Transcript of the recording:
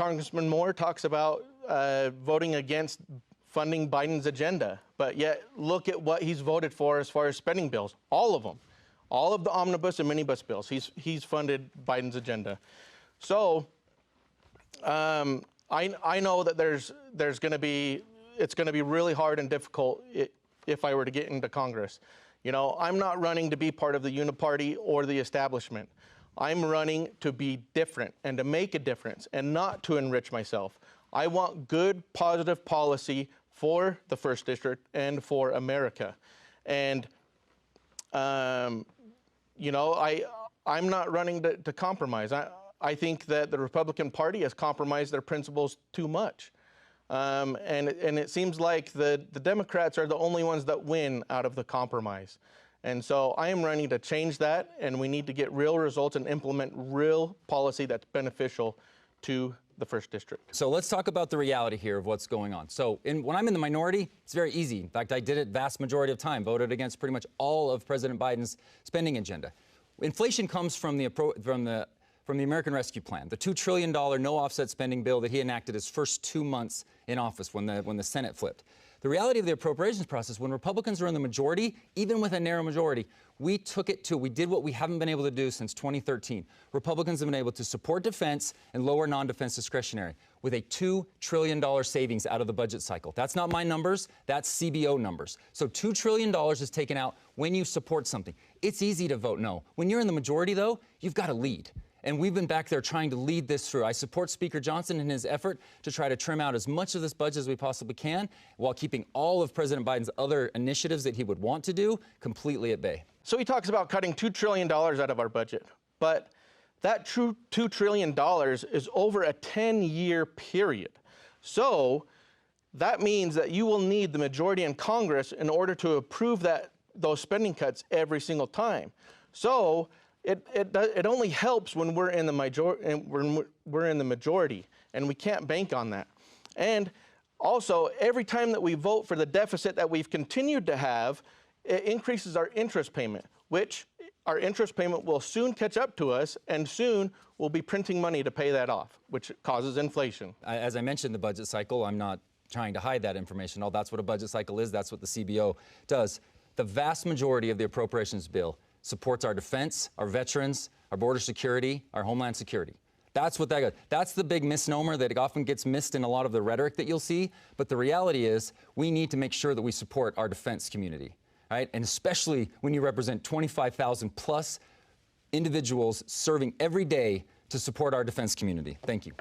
Congressman Moore talks about voting against funding Biden's agenda, but yet look at what he's voted for as far as spending bills. All of them. All of the omnibus and minibus bills. He's funded Biden's agenda. So I know that it's going to be really hard and difficult if I were to get into Congress. You know, I'm not running to be part of the Uniparty or the establishment. I'm running to be different and to make a difference and not to enrich myself. I want good, positive policy for the 1st District and for America. And, you know, I'm not running to compromise. I think that the Republican Party has compromised their principles too much. And it seems like the Democrats are the only ones that win out of the compromise. And so I am running to change that, and we need to get real results and implement real policy that's beneficial to the 1st District. So let's talk about the reality here of what's going on. So when I'm in the minority, it's very easy. In fact, I did it vast majority of time, voted against pretty much all of President Biden's spending agenda. Inflation comes from the American Rescue Plan, the $2 trillion no-offset spending bill that he enacted his first 2 months in office when the Senate flipped. The reality of the appropriations process, when Republicans are in the majority, even with a narrow majority, we did what we haven't been able to do since 2013. Republicans have been able to support defense and lower non-defense discretionary with a $2 trillion savings out of the budget cycle. That's not my numbers, that's CBO numbers. So $2 trillion is taken out when you support something. It's easy to vote no. When you're in the majority, though, you've got to lead. And we've been back there trying to lead this through. I support Speaker Johnson in his effort to try to trim out as much of this budget as we possibly can while keeping all of President Biden's other initiatives that he would want to do completely at bay. So he talks about cutting $2 trillion out of our budget. But that $2 trillion is over a 10-year period. So that means that you will need the majority in Congress in order to approve those spending cuts every single time. So it only helps when we're in the majority, and we can't bank on that. And also, every time that we vote for the deficit that we've continued to have, it increases our interest payment, which our interest payment will soon catch up to us, and soon we'll be printing money to pay that off, which causes inflation. As I mentioned, the budget cycle, I'm not trying to hide that information. That's what a budget cycle is. That's what the CBO does. The vast majority of the appropriations bill supports our defense, our veterans, our border security, our homeland security. That's what that is. That's the big misnomer that often gets missed in a lot of the rhetoric that you'll see. But the reality is we need to make sure that we support our defense community, right? And especially when you represent 25,000 plus individuals serving every day to support our defense community. Thank you.